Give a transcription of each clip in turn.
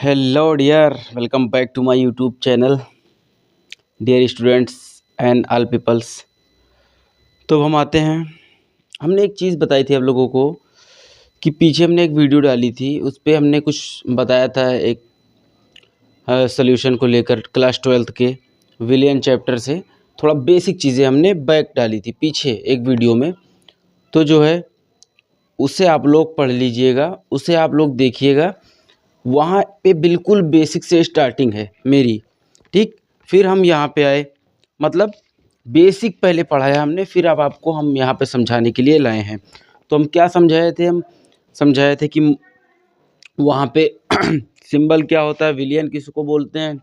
Hello, dear. Welcome back to my YouTube channel, dear students and all peoples. तो हम आते हैं। हमने एक चीज़ बताई थी आप लोगों को कि पीछे हमने एक वीडियो डाली थी, उस पे हमने कुछ बताया था एक सॉल्यूशन को लेकर क्लास 12th के विलियन चैप्टर से थोड़ा बेसिक चीज़ें हमने बैक डाली थी पीछे एक वीडियो में। तो जो है उसे आप लोग पढ़ लीजिएगा, उसे आप लोग देखिएगा। वहाँ पे बिल्कुल बेसिक से स्टार्टिंग है मेरी, ठीक। फिर हम यहाँ पे आए, मतलब बेसिक पहले पढ़ाया हमने, फिर अब आपको हम यहाँ पे समझाने के लिए लाए हैं। तो हम क्या समझाए थे? हम समझाए थे कि वहाँ पे सिंबल क्या होता है, विलियन किसको बोलते हैं,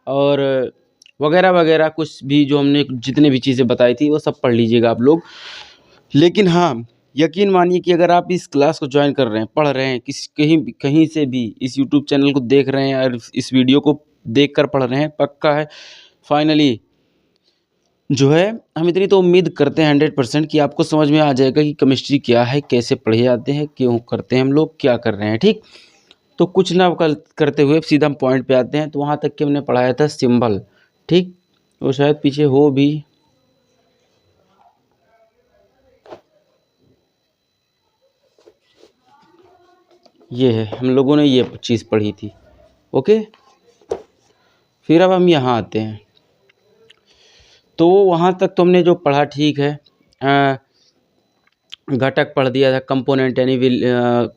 और वगैरह वगैरह कुछ भी जो हमने जितने भी चीज़ें बताई थी वो सब पढ़ लीजिएगा आप लोग। लेकिन हाँ, यकीन मानिए कि अगर आप इस क्लास को ज्वाइन कर रहे हैं, पढ़ रहे हैं, कहीं कहीं से भी इस यूट्यूब चैनल को देख रहे हैं और इस वीडियो को देख कर पढ़ रहे हैं, पक्का है फाइनली जो है हम इतनी तो उम्मीद करते हैं 100% कि आपको समझ में आ जाएगा कि केमिस्ट्री क्या है, कैसे पढ़े जाते हैं, क्यों करते हैं हम लोग, क्या कर रहे हैं, ठीक। तो कुछ ना करते हुए सीधा हम पॉइंट पे आते हैं। तो वहाँ तक कि हमने पढ़ाया था सिंबल, ठीक। वो शायद पीछे हो भी, ये है, हम लोगों ने ये चीज़ पढ़ी थी, ओके। फिर अब हम यहाँ आते हैं। तो वहाँ तक तो हमने जो पढ़ा ठीक है। घटक पढ़ दिया था, कंपोनेंट यानी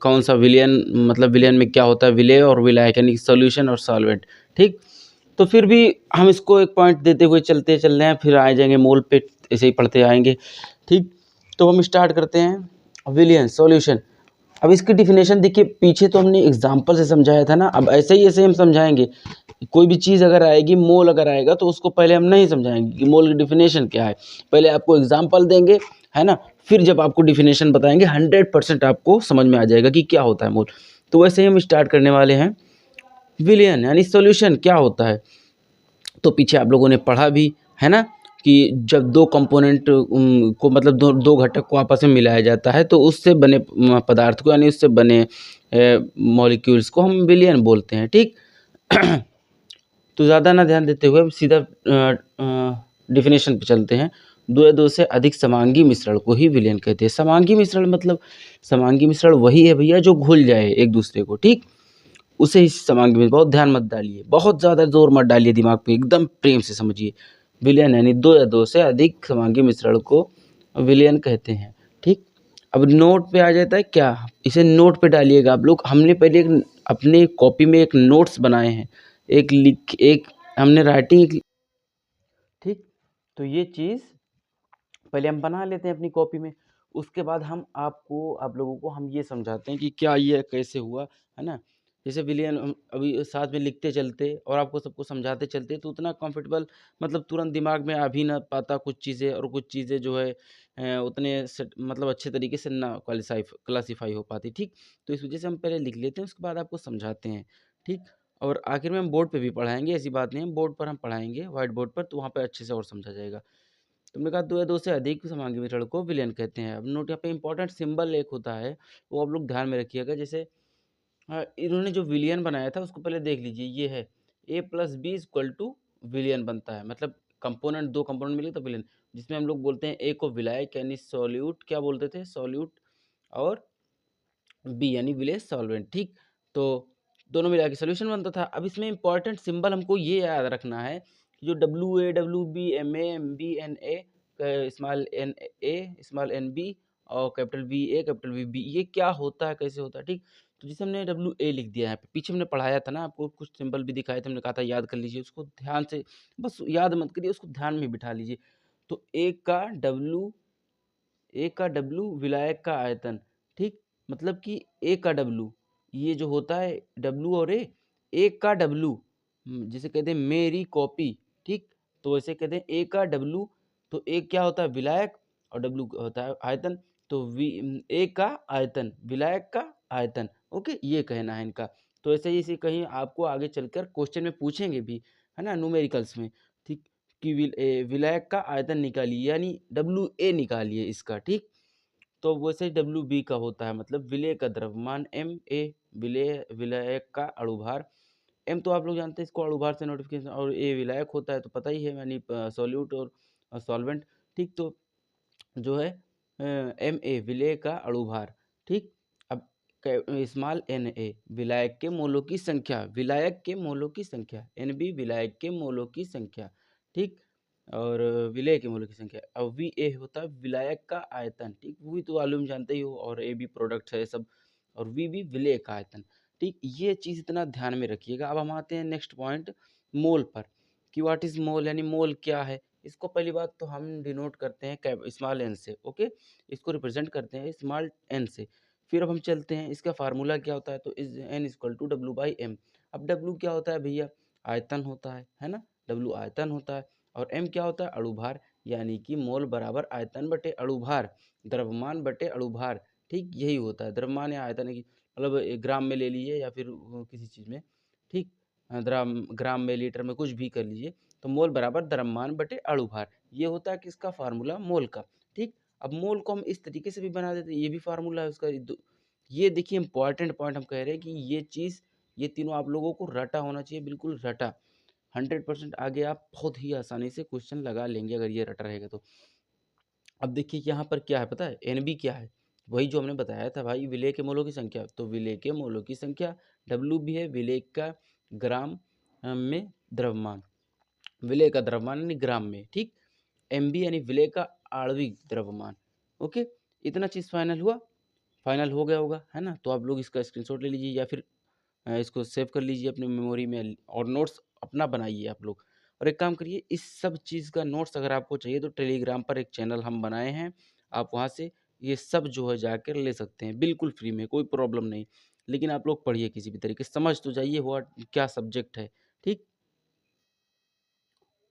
कौन सा विलियन, मतलब विलियन में क्या होता है, विलेय और विलायक यानी सॉल्यूशन और सॉल्वेंट, ठीक। तो फिर भी हम इसको एक पॉइंट देते हुए चलते चल रहे हैं, फिर आ जाएंगे मोल पे, ऐसे ही पढ़ते आएंगे, ठीक। तो हम स्टार्ट करते हैं विलियन सॉल्यूशन। अब इसकी डिफिनेशन देखिए, पीछे तो हमने एग्जाम्पल से समझाया था ना, अब ऐसे ही हम समझाएंगे। कोई भी चीज़ अगर आएगी, मोल अगर आएगा तो उसको पहले हम नहीं समझाएंगे कि मोल की डिफिनेशन क्या है, पहले आपको एग्जाम्पल देंगे, है ना। फिर जब आपको डिफिनेशन बताएंगे 100% आपको समझ में आ जाएगा कि क्या होता है मोल। तो वैसे ही हम स्टार्ट करने वाले हैं। विलियन यानी सॉल्यूशन क्या होता है, तो पीछे आप लोगों ने पढ़ा भी है ना, कि जब दो कंपोनेंट को, मतलब दो दो घटक को आपस में मिलाया जाता है तो उससे बने पदार्थ को, यानी उससे बने मॉलिक्यूल्स को हम विलियन बोलते हैं, ठीक। तो ज़्यादा ना ध्यान देते हुए हम सीधा डिफिनेशन पे चलते हैं। दो या दो से अधिक समांगी मिश्रण को ही विलयन कहते हैं। समांगी मिश्रण मतलब, समांगी मिश्रण वही है भैया जो घुल जाए एक दूसरे को, ठीक। उसे ही समांगी मिश्रण, बहुत ध्यान मत डालिए, बहुत ज़्यादा जोर मत डालिए दिमाग पे, एकदम प्रेम से समझिए। विलयन यानी दो या दो से अधिक समांगी मिश्रण को विलयन कहते हैं, ठीक। अब नोट पे आ जाता है क्या, इसे नोट पे डालिएगा आप लोग। हमने पहले एक अपने कॉपी में एक नोट्स बनाए हैं, एक हमने राइटिंग, ठीक। तो ये चीज़ पहले हम बना लेते हैं अपनी कॉपी में, उसके बाद हम आप लोगों को हम ये समझाते हैं कि क्या ये कैसे हुआ, है ना। जैसे विलियन हम अभी साथ में लिखते चलते और आपको सबको समझाते चलते तो उतना कंफर्टेबल, मतलब तुरंत दिमाग में आ भी ना पाता कुछ चीज़ें, और कुछ चीज़ें जो है उतने मतलब अच्छे तरीके से ना क्लासीफाई हो पाती, ठीक। तो इस वजह से हम पहले लिख लेते हैं, उसके बाद आपको समझाते हैं, ठीक। और आखिर में हम बोर्ड पे भी पढ़ाएंगे, ऐसी बात नहीं है, बोर्ड पर हम पढ़ाएंगे, व्हाइट बोर्ड पर, तो वहाँ पे अच्छे से और समझा जाएगा। तुमने कहा दो या दो से अधिक समांगी मिश्रण को विलयन कहते हैं। अब नोट, यहाँ पे इंपॉर्टेंट सिंबल एक होता है, वो आप लोग ध्यान में रखिएगा। जैसे इन्होंने जो विलियन बनाया था उसको पहले देख लीजिए, ये है A+B विलियन बनता है, मतलब कंपोनेंट, दो कंपोनेंट मिले तो विलियन। जिसमें हम लोग बोलते हैं ए को विलायक यानी सॉल्यूट, क्या बोलते थे, सॉल्यूट, और बी यानी विलेय सॉल्वेंट, ठीक। तो दोनों मिला के सोल्यूशन बनता था। अब इसमें इंपॉर्टेंट सिंबल हमको ये याद रखना है कि जो WA, WB, MA, MB, NA, small NA, small NB और कैपिटल VA, कैपिटल VB, ये क्या होता है, कैसे होता है, ठीक। तो जिसे हमने WA लिख दिया है, पीछे हमने पढ़ाया था ना, आपको कुछ सिंबल भी दिखाए थे, हमने कहा था याद कर लीजिए उसको ध्यान से, बस याद मत करिए, उसको ध्यान में बिठा लीजिए। तो A का W विलायक का आयतन, ठीक। मतलब कि A का W, ये जो होता है W और A का W, जिसे कहते हैं मेरी कॉपी, ठीक। तो वैसे कहते हैं A का W, तो A क्या होता है, विलायक, और W होता है आयतन। तो A का आयतन, विलायक का आयतन, ओके, ये कहना है इनका। तो ऐसे ही इसे कहीं आपको आगे चलकर क्वेश्चन में पूछेंगे भी, है ना, न्यूमेरिकल्स में, ठीक। कि विलायक का आयतन निकालिए, यानी WA निकालिए इसका, ठीक। तो वैसे डब्ल्यू बी का होता है, मतलब विलेय का द्रव्यमान, एम ए विलायक का अणुभार। एम तो आप लोग जानते हैं इसको अणुभार से नोटिफिकेशन, और ए विलायक होता है तो पता ही है, यानी सॉल्यूट और सॉल्वेंट। ठीक, तो जो है एम ए विलेय का अणुभार। ठीक, अब स्मॉल एन ए विलायक के मोलों की संख्या, विलायक के मोलों की संख्या, एन बी विलायक के मोलों की संख्या। ठीक, और विलेय के मोलों की संख्या। अब वी ए होता है विलायक का आयतन। ठीक, वो भी तो वॉल्यूम जानते ही हो, और ए बी प्रोडक्ट है सब, और वी बी विलेय का आयतन। ठीक, ये चीज़ इतना ध्यान में रखिएगा। अब हम आते हैं नेक्स्ट पॉइंट मोल पर, कि व्हाट इज मोल, यानी मोल क्या है। इसको पहली बात तो हम डिनोट करते हैं स्मॉल एन से, ओके, इसको रिप्रेजेंट करते हैं स्मॉल एन से। फिर अब हम चलते हैं, इसका फार्मूला क्या होता है, तो is N equal to W by M. अब डब्ल्यू क्या होता है भैया, आयतन होता है ना, डब्ल्यू आयतन होता है, और एम क्या होता है, अणुभार, यानी कि मोल बराबर आयतन बटे अणुभार, द्रव्यमान बटे अणुभार। ठीक, यही होता है द्रव्यमान या आयतन की, मतलब ग्राम में ले लीजिए या फिर किसी चीज़ में। ठीक, ग्राम में, लीटर में, कुछ भी कर लीजिए, तो मोल बराबर द्रव्यमान बटे अणुभार, ये होता है किसका फार्मूला, मोल का। ठीक, अब मोल को हम इस तरीके से भी बना देते हैं, ये भी फार्मूला है उसका। ये देखिए इंपॉर्टेंट पॉइंट हम कह रहे हैं कि ये चीज़, ये तीनों आप लोगों को रटा होना चाहिए, बिल्कुल रटा, 100% आगे आप बहुत ही आसानी से क्वेश्चन लगा लेंगे अगर ये रटा रहेगा तो। अब देखिए यहाँ पर क्या है पता है, एन बी क्या है, वही जो हमने बताया था भाई, विलेय के मोलों की संख्या, तो विलेय के मोलों की संख्या। डब्ल्यू भी है विलेय का ग्राम में द्रव्यमान, विलेय का द्रव्यमान यानी ग्राम में। ठीक, एम बी यानी विलेय का आणविक द्रव्यमान। ओके, इतना चीज़ फाइनल हुआ, फाइनल हो गया होगा, है ना। तो आप लोग इसका स्क्रीनशॉट ले लीजिए, या फिर इसको सेव कर लीजिए अपनी मेमोरी में, और नोट्स अपना बनाइए आप लोग। और एक काम करिए, इस सब चीज़ का नोट्स अगर आपको चाहिए तो टेलीग्राम पर एक चैनल हम बनाए हैं, आप वहाँ से ये सब जो है जाकर ले सकते हैं, बिल्कुल फ्री में, कोई प्रॉब्लम नहीं। लेकिन आप लोग पढ़िए किसी भी तरीके से, समझ तो जाइए हुआ क्या सब्जेक्ट है। ठीक,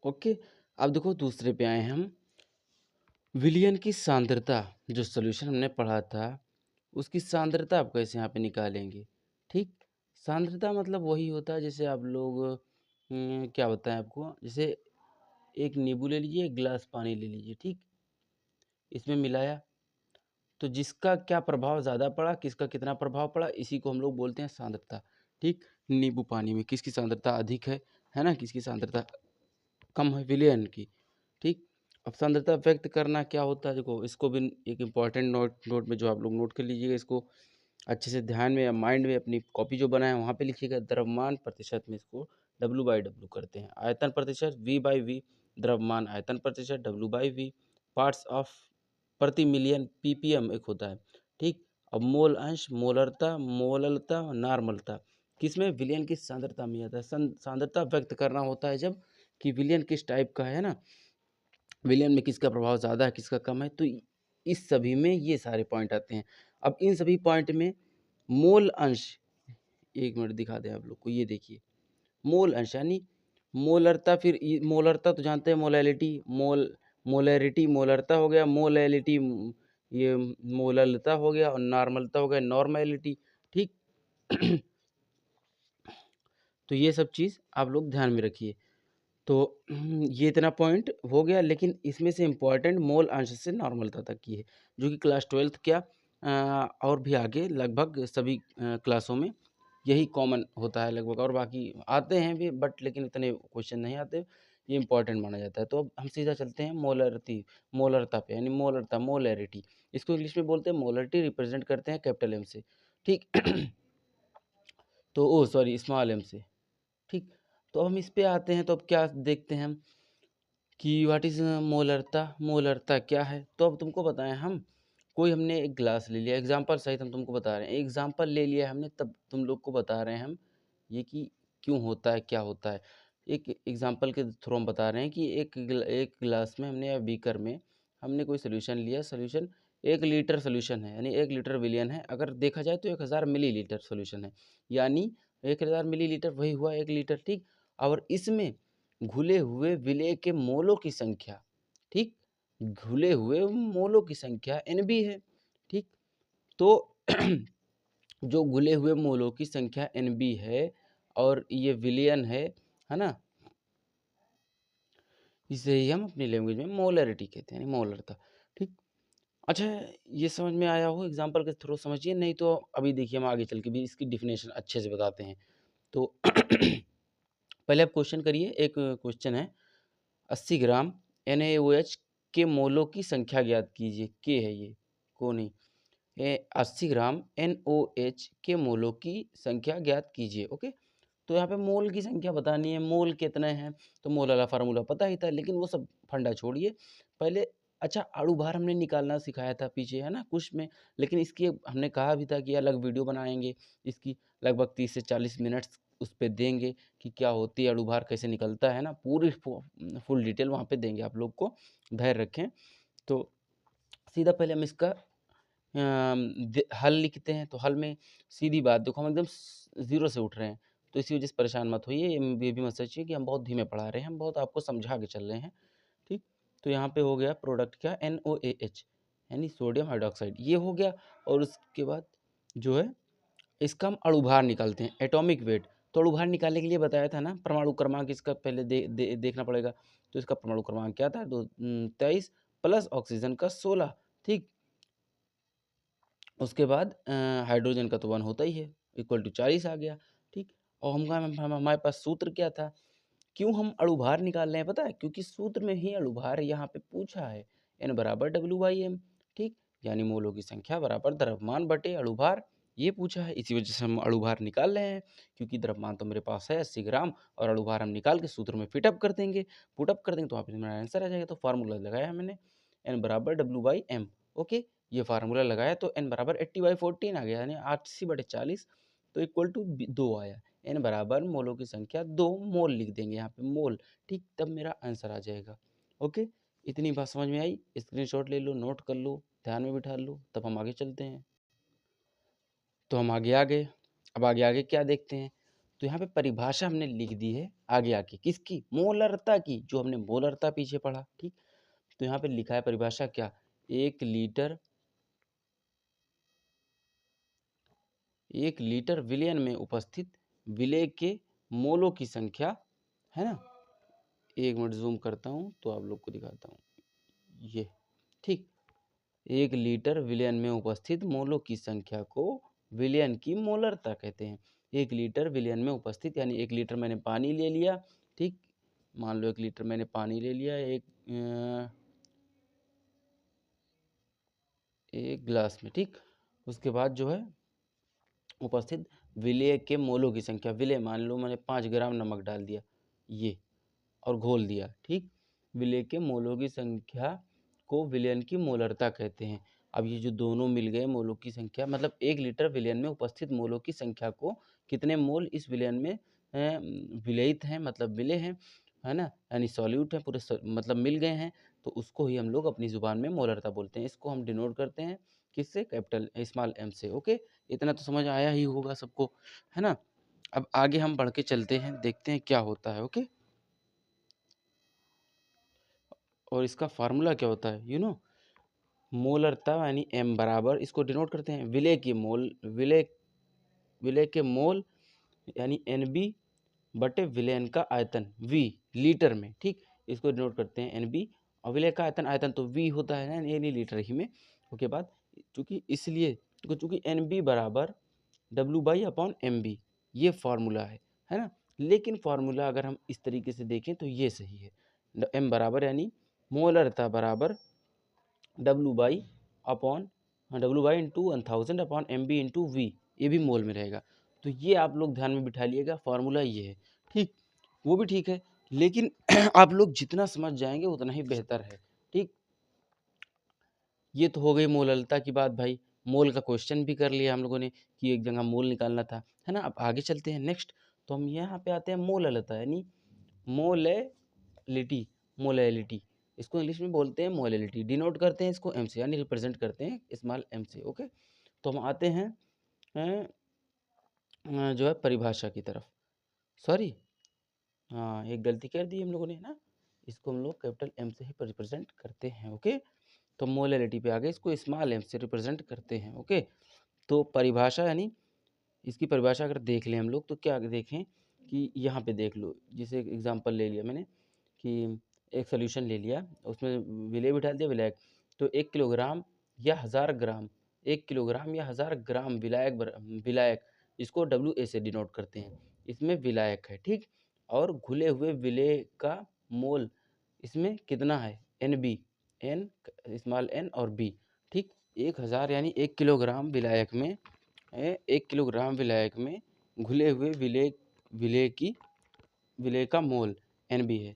ओके। अब देखो दूसरे पे आए हैं हम, विलयन की सांद्रता, जो सॉल्यूशन हमने पढ़ा था उसकी सांद्रता आप कैसे यहाँ पे निकालेंगे। ठीक, सांद्रता मतलब वही होता है, जैसे आप लोग क्या बताएं आपको, जैसे एक नींबू ले लीजिए, एक गिलास पानी ले लीजिए। ठीक, इसमें मिलाया, तो जिसका क्या प्रभाव ज़्यादा पड़ा, किसका कितना प्रभाव पड़ा, इसी को हम लोग बोलते हैं सांद्रता। ठीक, नींबू पानी में किसकी सांद्रता अधिक है ना, किसकी सांद्रता कम है, विलयन की। ठीक, अब सांद्रता व्यक्त करना क्या होता है, देखो इसको भी एक इम्पॉर्टेंट नोट में जो आप लोग नोट कर लीजिएगा, इसको अच्छे से ध्यान में या माइंड में अपनी कॉपी जो बनाए वहाँ पे लिखिएगा। द्रव्यमान प्रतिशत में इसको डब्ल्यू बाई डब्ल्यू करते हैं, आयतन प्रतिशत वी बाई वी, द्रव्यमान आयतन प्रतिशत W by V, parts of प्रति मिलियन पीपीएम एक होता है। ठीक, अब मोल अंश, मोलरता, मोललता, नॉर्मलता किसमें, विलयन की सांद्रता में आता है। सांद्रता व्यक्त करना होता है जब, कि विलयन किस टाइप का है ना, विलयन में किसका प्रभाव ज़्यादा है, किसका कम है, तो इस सभी में ये सारे पॉइंट आते हैं। अब इन सभी पॉइंट में मोल अंश, एक मिनट दिखा दें आप लोग को, ये देखिए मोल अंश यानी मोलरता, फिर मोलरता तो जानते हैं, मोलैलिटी, मोलैरिटी मोलरता हो गया, मोलैलिटी ये मोललता हो गया, और नॉर्मलता हो गया नॉर्मैलिटी। ठीक तो ये सब चीज़ आप लोग ध्यान में रखिए। तो ये इतना पॉइंट हो गया, लेकिन इसमें से इम्पॉर्टेंट मोल अंश से नॉर्मलता तक की है, जो कि क्लास 12th क्या और भी आगे लगभग सभी क्लासों में यही कॉमन होता है लगभग, और बाकी आते हैं भी बट लेकिन इतने क्वेश्चन नहीं आते, ये इंपॉर्टेंट माना जाता है। तो अब हम सीधा चलते हैं मोलरता पे, यानी मोलरता, मोलैरिटी, इसको इंग्लिश में बोलते हैं मोलरिटी, रिप्रेजेंट करते हैं कैपिटल एम से। ठीक तो ओ सॉरी स्मॉल एम से। ठीक, तो अब हम इस पे आते हैं, तो अब क्या देखते हैं हम कि व्हाट इज़ मोलरता, मोलरता क्या है। तो अब तुमको बताएं हम, कोई हमने एक ग्लास ले लिया, एग्जांपल सहित हम तुमको बता रहे हैं, एग्जांपल ले लिया हमने, तब तुम लोग को बता रहे हैं हम ये कि क्यों होता है, क्या होता है। एक एग्जांपल के थ्रू हम बता रहे हैं कि एक गिलास में हमने या बीकर में हमने कोई सोल्यूशन लिया, सोल्यूशन 1 लीटर सोल्यूशन है, यानी 1 लीटर विलियन है, अगर देखा जाए तो 1000 मिलीलीटर सोल्यूशन है, यानी 1000 मिलीलीटर वही हुआ 1 लीटर। ठीक, और इसमें घुले हुए विलेय के मोलों की संख्या, ठीक, घुले हुए मोलों की संख्या Nb है। ठीक, तो जो घुले हुए मोलों की संख्या Nb है और ये विलियन है ना, इसे ही हम अपनी लैंग्वेज में मोलरिटी कहते हैं, यानी मोलरता। ठीक, अच्छा, ये समझ में आया हो एग्जांपल के थ्रू समझिए, नहीं तो अभी देखिए हम आगे चल के भी इसकी डेफिनेशन अच्छे से बताते हैं। तो पहले आप क्वेश्चन करिए, एक क्वेश्चन है 80 ग्राम NaOH के मोलों की संख्या ज्ञात कीजिए। के है ये, को नहीं। 80 ग्राम NaOH के मोलों की संख्या ज्ञात कीजिए। ओके, तो यहाँ पे मोल की संख्या बतानी है, मोल कितने हैं, तो मोल वाला फार्मूला पता ही था, लेकिन वो सब फंडा छोड़िए पहले। अच्छा, अणु भार हमने निकालना सिखाया था पीछे, है ना, कुछ में, लेकिन इसकी हमने कहा भी था कि अलग वीडियो बनाएंगे इसकी, लगभग 30 से 40 मिनट उस पर देंगे कि क्या होती है अणु भार, कैसे निकलता है ना, पूरी फुल डिटेल वहाँ पे देंगे आप लोग को, धैर्य रखें। तो सीधा पहले हम इसका हल लिखते हैं। तो हल में सीधी बात देखो, हम एकदम ज़ीरो से उठ रहे हैं, तो इसी वजह से परेशान मत होइए, ये भी मत सोचिए कि हम बहुत धीमे पढ़ा रहे हैं, हम बहुत आपको समझा के चल रहे हैं, ठीक। तो यहाँ पे हो गया प्रोडक्ट क्या, NaOH यानी सोडियम हाइड्रोक्साइड, ये हो गया। और उसके बाद जो है इसका हम अणुभार निकालते हैं, एटॉमिक वेट। तो अणुभार निकालने के लिए बताया था ना, परमाणु क्रमांक इसका पहले देखना पड़ेगा। तो इसका परमाणु क्रमांक क्या था, 23 प्लस ऑक्सीजन का 16, ठीक। उसके बाद हाइड्रोजन का तो 1 होता ही है, इक्वल टू 40 आ गया, ठीक। और हमारे पास सूत्र क्या था, क्यों हम अणुभार निकाल रहे हैं पता है, क्योंकि सूत्र में ही अणुभार यहाँ पे पूछा है, N बराबर W/m, ठीक। यानी मोलों की संख्या बराबर द्रव्यमान बटे अणुभार, ये पूछा है, इसी वजह से हम अणुभार निकाल रहे हैं। क्योंकि द्रव्यमान तो मेरे पास है 80 ग्राम, और अणुभार हम निकाल के सूत्र में फिटअप कर देंगे, पुटअप कर देंगे तो वहाँ पे मेरा आंसर आ जाएगा। तो फार्मूला लगाया मैंने, N बराबर W/m। ओके, ये फार्मूला लगाया तो n बराबर 80/14 आ गया, यानी 80/40, तो इक्वल टू 2 आया। n बराबर मोलों की संख्या 2 मोल लिख देंगे यहाँ पे, मोल, ठीक, तब मेरा आंसर आ जाएगा। ओके, इतनी बात समझ में आई, स्क्रीनशॉट ले लो, नोट कर लो, ध्यान में बिठा लो, तब हम आगे चलते हैं। तो हम आगे आ गए, अब आगे आगे क्या देखते हैं, तो यहाँ पे परिभाषा हमने लिख दी है आगे आके, किसकी, मोलरता की, जो हमने मोलरता पीछे पढ़ा, ठीक। तो यहाँ पे लिखा है परिभाषा क्या, 1 लीटर विलयन में उपस्थित विलेय के मोलों की संख्या, है ना। 1 मिनट जूम करता हूँ तो आप लोग को दिखाता हूँ, ये, ठीक। 1 लीटर विलयन में उपस्थित मोलों की संख्या को विलयन की मोलरता कहते हैं। 1 लीटर विलयन में उपस्थित, यानी 1 लीटर मैंने पानी ले लिया, ठीक। मान लो 1 लीटर मैंने पानी ले लिया, एक गिलास में, ठीक। उसके बाद जो है उपस्थित विलेय के मोलों की संख्या, विलेय मान लो मैंने 5 ग्राम नमक डाल दिया, ये, और घोल दिया, ठीक। विलेय के मोलों की संख्या को विलयन की मोलरता कहते हैं। अब ये जो दोनों मिल गए, मोलों की संख्या मतलब 1 लीटर विलयन में उपस्थित मोलों की संख्या को, कितने मोल इस विलयन में विलयित हैं, मतलब मिले हैं, है ना, यानी सॉल्यूट है पूरे, मतलब मिल गए हैं, तो उसको ही हम लोग अपनी ज़ुबान में मोलरता बोलते हैं। इसको हम डिनोट करते हैं किससे, कैपिटल स्मॉल m से। ओके, इतना तो समझ आया ही होगा सबको, है ना। अब आगे हम बढ़ के चलते हैं, देखते हैं क्या होता है। ओके, और इसका फार्मूला क्या होता है, मोलरता, यानी m बराबर, इसको डिनोट करते हैं विलेय की मोल, विलेय के मोल, यानी NB बटे विलयन का आयतन V लीटर में, ठीक। इसको डिनोट करते हैं NB, और विलय का आयतन, आयतन तो V होता है ना, यानी लीटर ही में। उसके बाद चूंकि इसलिए चूंकि NB बराबर W/MB, ये फार्मूला है ना। लेकिन फार्मूला अगर हम इस तरीके से देखें तो ये सही है, m बराबर यानी मोलरता बराबर W/अपॉन into 1000 upon MB into V, ये भी मोल में रहेगा। तो ये आप लोग ध्यान में बिठा लिएगा, फार्मूला ये है, ठीक। वो भी ठीक है, लेकिन आप लोग जितना समझ जाएंगे उतना ही बेहतर है, ठीक। ये तो हो गई मोललता की बात भाई। मोल का क्वेश्चन भी कर लिया हम लोगों ने कि एक जगह मोल निकालना था, है ना। अब आगे चलते हैं नेक्स्ट, तो हम यहाँ पे आते हैं मोललता, यानी मोलेलिटी, मोलेलिटी, इसको इंग्लिश में बोलते हैं मोलेलिटी, डिनोट करते हैं इसको m से, यानी रिप्रेजेंट करते हैं स्मॉल m से। ओके, तो हम आते हैं जो है परिभाषा की तरफ, सॉरी, हाँ एक गलती कर दी हम लोगों ने, है ना। इसको हम लोग कैपिटल M से ही रिप्रेजेंट करते हैं। ओके, तो मोलैलिटी पे आ गए, इसको स्मॉल m से रिप्रेजेंट करते हैं। ओके, तो परिभाषा, यानी इसकी परिभाषा अगर देख लें हम लोग तो क्या देखें कि यहाँ पे देख लो, जैसे एक एग्जांपल ले लिया मैंने कि एक सोल्यूशन ले लिया, उसमें विलेय बिठा दिया, विलायक, तो 1 किलोग्राम या 1000 ग्राम, 1 किलोग्राम या 1000 ग्राम विलायक इसको WA से डिनोट करते हैं। इसमें विलायक है, ठीक? और घुले हुए विलेय का मोल इसमें कितना है? NB, N स्मॉल n और B, ठीक? 1000 यानी 1 किलोग्राम विलायक में 1 किलोग्राम विलायक में घुले हुए विलेय का मोल NB है।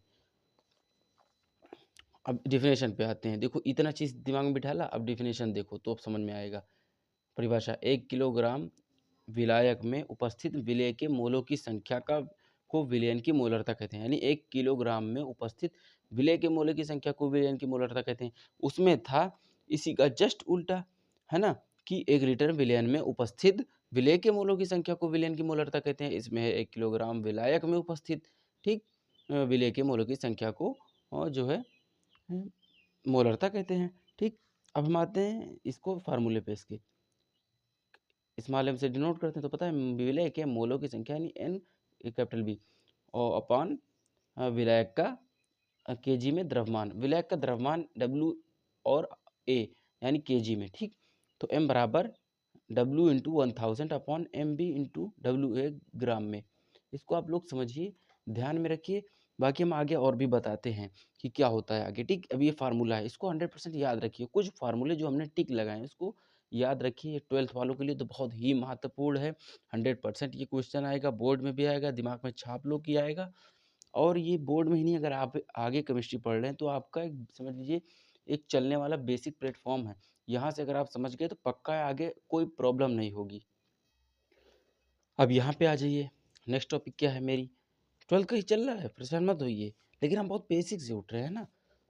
अब डेफिनेशन पे आते हैं। देखो इतना चीज़ दिमाग में बिठा ला, अब डेफिनेशन देखो तो अब समझ में आएगा। परिभाषा, 1 किलोग्राम विलायक में उपस्थित विलेय के मोलों की संख्या को विलयन की मोलरता कहते हैं। यानी 1 किलोग्राम में उपस्थित विलेय के मोलों की संख्या को विलयन की मोलरता कहते हैं। उसमें था इसी का जस्ट उल्टा, है ना, कि 1 लीटर विलयन में उपस्थित विलेय के मोलों की संख्या को विलयन की मोलरता कहते हैं। इसमें है 1 किलोग्राम विलायक में उपस्थित, ठीक, विलेय के मोलों की संख्या को जो है मोलरता कहते हैं, ठीक। अब हम आते हैं इसको फार्मूले पे, इसके स्मॉल m से डिनोट करते हैं। तो पता है विलेय के मोलों की संख्या यानी N कैपिटल B और अपॉन विलायक का केजी में द्रव्यमान, विलायक का द्रव्यमान W और A यानी केजी में, ठीक। तो M बराबर W into 1000 upon MB into WA ग्राम में। इसको आप लोग समझिए, ध्यान में रखिए, बाकी हम आगे और भी बताते हैं कि क्या होता है आगे, ठीक। अब ये फार्मूला है, इसको 100% याद रखिए। कुछ फार्मूले जो हमने टिक लगाए हैं इसको याद रखिए। 12th वालों के लिए तो बहुत ही महत्वपूर्ण है। 100% ये क्वेश्चन आएगा, बोर्ड में भी आएगा, दिमाग में छाप लो कि आएगा। और ये बोर्ड में ही नहीं, अगर आप आगे केमिस्ट्री पढ़ रहे हैं तो आपका एक समझ लीजिए एक चलने वाला बेसिक प्लेटफॉर्म है। यहाँ से अगर आप समझ गए तो पक्का है आगे कोई प्रॉब्लम नहीं होगी। अब यहाँ पे आ जाइए, नेक्स्ट टॉपिक क्या है मेरी, 12th का ही चल रहा है, परेशान मत होइए, लेकिन हम बहुत बेसिक से उठ रहे हैं ना।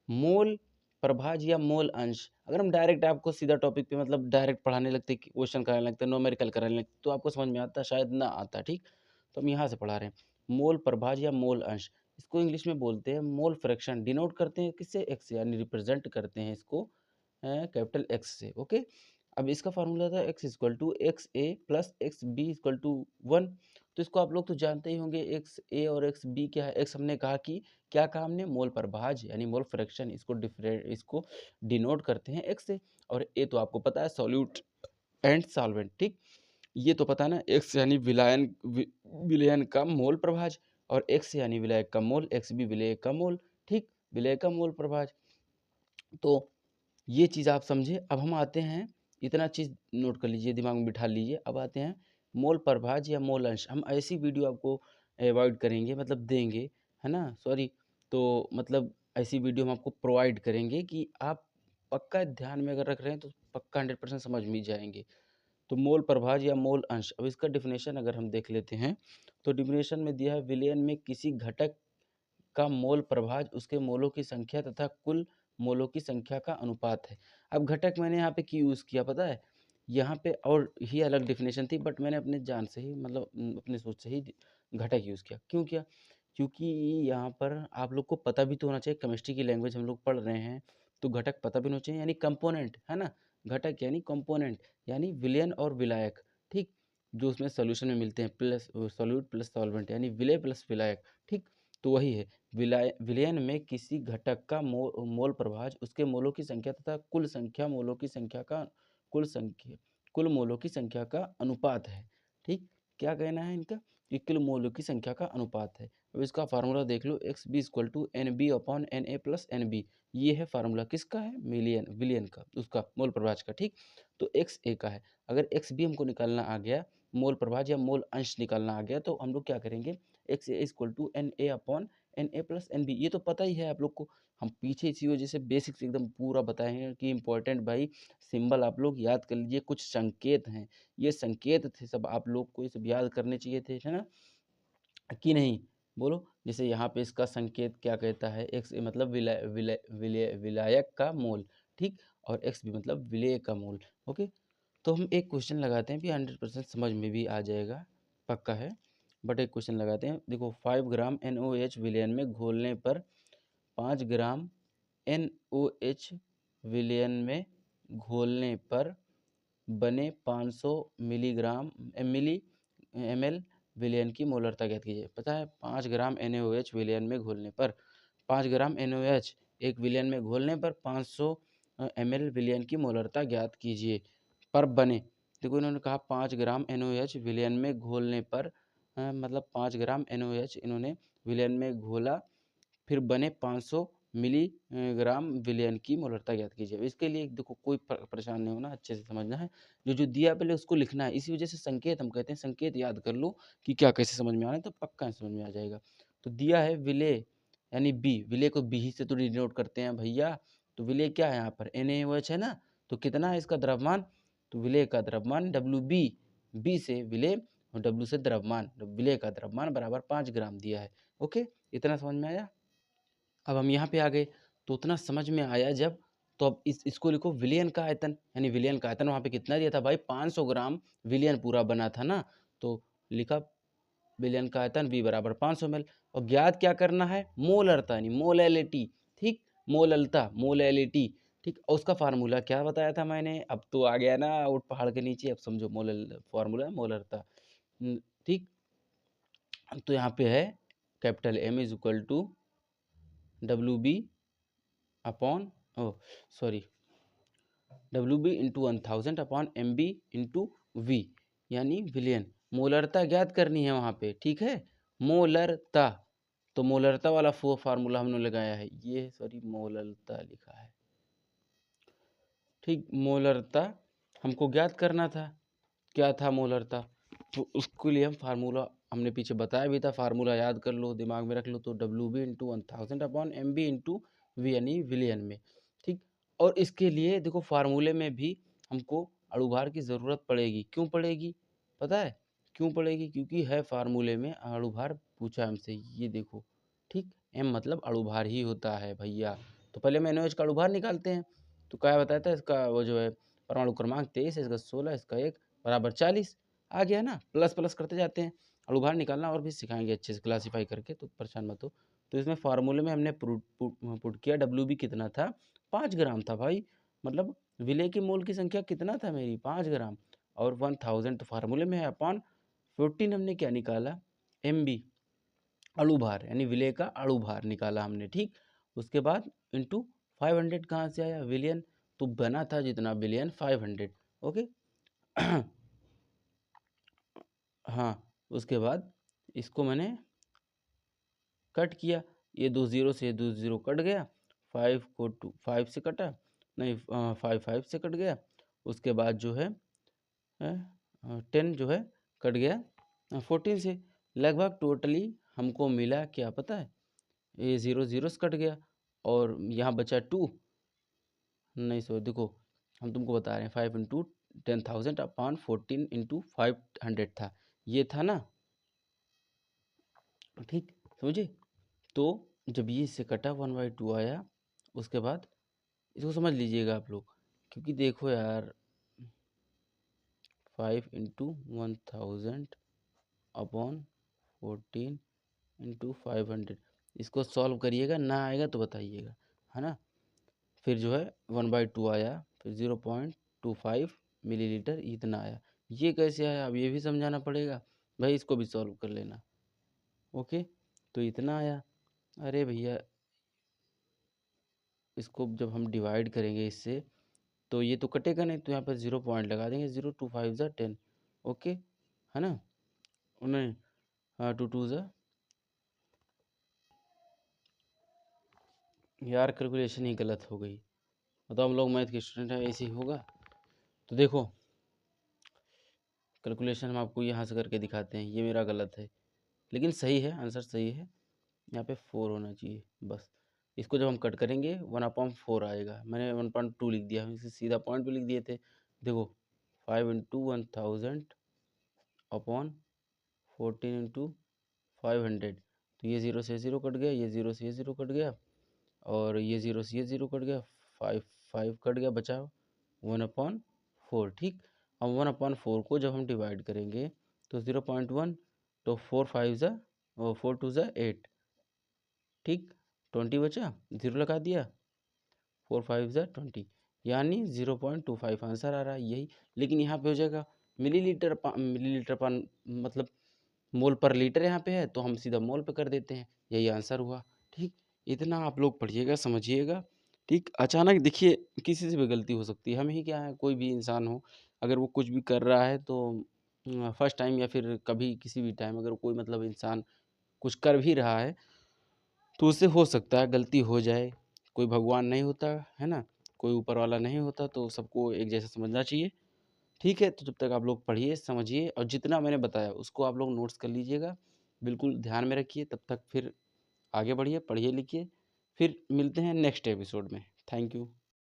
मोल प्रभाज या मोल अंश, अगर हम डायरेक्ट आपको सीधा टॉपिक पे मतलब डायरेक्ट पढ़ाने लगते, क्वेश्चन कराने लगते, न्यूमेरिकल कराने लगते, तो आपको समझ में आता, शायद ना आता, ठीक। तो हम यहाँ से पढ़ा रहे हैं मोल प्रभाज या मोल अंश। इसको इंग्लिश में बोलते हैं मोल फ्रैक्शन, डिनोट करते हैं किससे? एक्स, यानी रिप्रेजेंट करते हैं इसको कैपिटल एक्स से, ओके। अब इसका फार्मूला था x equal to x A plus x B equal to 1। तो इसको आप लोग तो जानते ही होंगे, एक्स ए और एक्स बी क्या है। एक्स हमने कहा कि क्या कहा हमने? मोल प्रभाज यानी मोल फ्रैक्शन, इसको डिनोट करते हैं एक्स से। और ए तो आपको पता है सॉल्यूट एंड सॉल्वेंट, ठीक। ये तो पता है ना, एक्स यानी विलयन का मोल प्रभाज, और एक्स यानी विलायक का मोल, एक्स भी विलेय का मोल, ठीक, विलेय का मोल प्रभाज। तो ये चीज़ आप समझे। अब हम आते हैं, इतना चीज़ नोट कर लीजिए, दिमाग में बिठा लीजिए। अब आते हैं मोल प्रभाज या मोल अंश। हम ऐसी वीडियो आपको अवॉइड करेंगे, मतलब देंगे, है ना, सॉरी। तो मतलब ऐसी वीडियो हम आपको प्रोवाइड करेंगे कि आप पक्का ध्यान में अगर रख रहे हैं तो पक्का 100% समझ में जाएंगे। तो मोल प्रभाज या मोल अंश, अब इसका डिफिनेशन अगर हम देख लेते हैं तो डिफिनेशन में दिया है विलयन में किसी घटक का मोल प्रभाज उसके मोलों की संख्या तथा कुल मोलों की संख्या का अनुपात है। अब घटक मैंने यहाँ पे क्यों यूज़ किया पता है? यहाँ पे और ही अलग डेफिनेशन थी, बट मैंने अपने जान से ही मतलब अपने सोच से ही घटक यूज़ किया। क्यों किया? क्योंकि यहाँ पर आप लोग को पता भी तो होना चाहिए, केमिस्ट्री की लैंग्वेज हम लोग पढ़ रहे हैं तो घटक पता भी होना चाहिए, यानी कंपोनेंट, है ना। घटक यानी कंपोनेंट, यानी विलयन और विलायक, ठीक, जो उसमें सोल्यूशन में मिलते हैं, प्लस सॉल्यूट प्लस सॉल्वेंट, यानी विलेय प्लस विलायक, ठीक। तो वही है विलयन में किसी घटक का मोल प्रभाज उसके मोलों की संख्या तथा कुल संख्या मोलों की संख्या का कुल मोलों की संख्या का अनुपात है, ठीक। क्या कहना है इनका? कि कुल मोलों की संख्या का अनुपात है। अब इसका फार्मूला देख लो, X B equal to N B upon N A plus N B. ये है फार्मूला किसका है? विलियन का, उसका मोल प्रभाज का, ठीक। तो एक्स ए का है, अगर एक्स बी हमको निकालना आ गया, मोल प्रभाज या मोल अंश निकालना आ गया, तो हम लोग क्या करेंगे? X A equal to n A upon N A plus N B. ये तो पता ही है आप लोग को, हम पीछे इसी वजह से बेसिक्स एकदम पूरा बताए हैं कि इंपॉर्टेंट भाई सिंबल आप लोग याद कर लीजिए। कुछ संकेत हैं, ये संकेत थे सब, आप लोग को ये सब याद करने चाहिए थे, है ना, कि नहीं? बोलो। जैसे यहाँ पे इसका संकेत क्या कहता है? एक्स मतलब विलायक का मोल, ठीक, और एक्स भी मतलब विलेय का मोल, ओके। तो हम एक क्वेश्चन लगाते हैं भी, 100% समझ में भी आ जाएगा, पक्का है। बट एक क्वेश्चन लगाते हैं, देखो 5 ग्राम NaOH विलयन में घोलने पर 5 ग्राम NaOH विलयन में घोलने पर बने 500 मिलीग्राम मिली ml विलयन की मोलरता ज्ञात कीजिए। पता है 5 ग्राम NaOH विलयन में घोलने पर 5 ग्राम NaOH एक विलयन में घोलने पर 500 ml विलयन की मोलरता ज्ञात कीजिए पर बने। देखो इन्होंने कहा 5 ग्राम NaOH विलयन में घोलने पर मतलब 5 ग्राम NaOH इन्होंने विलयन में घोला, फिर बने 500 मिलीग्राम विलयन की मोलरता ज्ञात कीजिए। इसके लिए देखो कोई परेशान नहीं होना, अच्छे से समझना है। जो दिया पहले उसको लिखना है। इसी वजह से संकेत हम कहते हैं, संकेत याद कर लो कि क्या कैसे समझ में आना है, तो पक्का समझ में आ जाएगा। तो दिया है विलेय यानी बी, विलेय को बी से तो डिनोट करते हैं भैया। तो विलेय क्या है यहाँ पर NaOH है ना, तो कितना है इसका द्रव्यमान, तो विलेय का द्रव्यमान WB, बी से विलेय और W से द्रव्यमान, विलेय का द्रव्यमान बराबर 5 ग्राम दिया है। ओके, इतना समझ में आया। अब हम यहाँ पे आ गए, तो उतना समझ में आया जब, तो अब इसको लिखो विलयन का आयतन, यानी विलयन का आयतन वहाँ पे कितना दिया था भाई, 500 ग्राम विलयन पूरा बना था ना, तो लिखा विलयन का आयतन V बराबर 500 ml। और ज्ञात क्या करना है, मोलरता यानी मोलैलिटी, ठीक, मोललता मोलैलिटी, ठीक। और उसका फार्मूला क्या बताया था मैंने, अब तो आ गया ना उठ पहाड़ के नीचे, अब समझो मोलल फार्मूला मोलरता, ठीक। तो यहाँ पे है capital M is equal to WB upon WB into 1000 upon MB into V, यानी विलियन। मोलरता ज्ञात करनी है वहाँ पे, ठीक है, मोलरता। तो मोलरता वाला फार्मूला हमने लगाया है, ये मोलरता लिखा है, ठीक। मोलरता हमको ज्ञात करना था, क्या था मोलरता, तो उसके लिए हम फार्मूला हमने पीछे बताया भी था, फार्मूला याद कर लो, दिमाग में रख लो। तो WB into 1000 upon MB into V यानी विलियन में, ठीक। और इसके लिए देखो फार्मूले में भी हमको अणुभार की ज़रूरत पड़ेगी। क्यों पड़ेगी पता है, क्यों पड़ेगी, क्योंकि है फार्मूले में अणुभार पूछा हमसे, ये देखो, ठीक। M मतलब अणुभार ही होता है भैया। तो पहले हम NaOH का अणुभार निकालते हैं, तो क्या बताया था इसका, वो जो है परमाणु क्रमांक 23 है, इसका 16, इसका 1 बराबर 40 आ गया ना, प्लस प्लस करते जाते हैं। अणुभार निकालना और भी सिखाएंगे अच्छे से क्लासीफाई करके, तो परेशान मत हो। तो इसमें फार्मूले में हमने पुट किया, WB कितना था, 5 ग्राम था भाई, मतलब विलेय की मोल की संख्या कितना था मेरी, 5 ग्राम, और 1000 तो फार्मूले में है, अपॉन 14 हमने क्या निकाला, MB अणुभार, यानी विलेय का अणुभार निकाला हमने, ठीक। उसके बाद इंटू 500 कहाँ से आया, विलियन, तो बना था जितना विलियन 500, ओके। हाँ, उसके बाद इसको मैंने कट किया, ये 2 0 से 2 0 कट गया, 5 को 5 से कटा, नहीं 5 से कट गया। उसके बाद जो है 10 जो है कट गया 14 से, लगभग टोटली हमको मिला क्या पता है, ये 0 0 से कट गया, और यहाँ बचा 2, नहीं सो देखो हम तुमको बता रहे हैं 5 इंटू 10,000 अपॉन 14 इंटू 500 था, ये था ना, ठीक, समझे। तो जब ये इससे कटा 1/2 आया, उसके बाद इसको समझ लीजिएगा आप लोग, क्योंकि देखो यार 5 इंटू 1000 अपॉन 14 इंटू 500, इसको सॉल्व करिएगा, ना आएगा तो बताइएगा, है ना। फिर जो है 1/2 आया, फिर 0.25 मिलीलीटर इतना आया, ये कैसे आया, अब ये भी समझाना पड़ेगा भाई, इसको भी सॉल्व कर लेना, ओके। तो इतना आया, अरे भैया इसको जब हम डिवाइड करेंगे इससे, तो ये तो कटेगा नहीं, तो यहाँ पर 0 पॉइंट लगा देंगे, 0 2 5 ज़ा 10, ओके, है ना, नहीं 2 2 ज़ा, यार कैलकुलेशन ही गलत हो गई, मतलब हम लोग मैथ के स्टूडेंट हैं, ऐसे ही होगा। तो देखो कैलकुलेशन हम आपको यहाँ से करके दिखाते हैं, ये मेरा गलत है, लेकिन सही है, आंसर सही है, यहाँ पे 4 होना चाहिए बस। इसको जब हम कट करेंगे 1/4 आएगा, मैंने 1.2 लिख दिया, इसे सीधा पॉइंट भी लिख दिए थे। देखो 5 इंटू 1000 अपॉन 14 इंटू 500, तो ये 0 से 0 कट गया, ये 0 से 0 कट गया, और ये 0 से 0 कट गया, 5 5 कट गया, बचा 1/4, ठीक। अब 1/4 को जब हम डिवाइड करेंगे तो 0.1, तो 4 5 ज़ा और 4 2 ज़ा 8, ठीक, 20 बचा, 0 लगा दिया, 4 5 ज़ा 20, यानी 0.25 आंसर आ रहा है यही। लेकिन यहाँ पे हो जाएगा मिलीलीटर मिलीलीटर पर, मतलब मोल पर लीटर यहाँ पे है, तो हम सीधा मोल पे कर देते हैं, यही आंसर हुआ, ठीक। इतना आप लोग पढ़िएगा, समझिएगा, ठीक, अचानक देखिए किसी से भी गलती हो सकती है, हमें ही क्या है, कोई भी इंसान हो, अगर वो कुछ भी कर रहा है तो फर्स्ट टाइम या फिर कभी किसी भी टाइम अगर कोई मतलब इंसान कुछ कर भी रहा है, तो उससे हो सकता है गलती हो जाए। कोई भगवान नहीं होता, है ना? कोई ऊपर वाला नहीं होता, तो सबको एक जैसा समझना चाहिए। ठीक है, तो जब तक आप लोग पढ़िए, समझिए और जितना मैंने बताया उसको आप लोग नोट्स कर लीजिएगा। बिल्कुल ध्यान में रखिए, तब तक फिर आगे बढ़िए, पढ़िए-लिखिए। फिर मिलते हैं नेक्स्ट एपिसोड में। Thank you.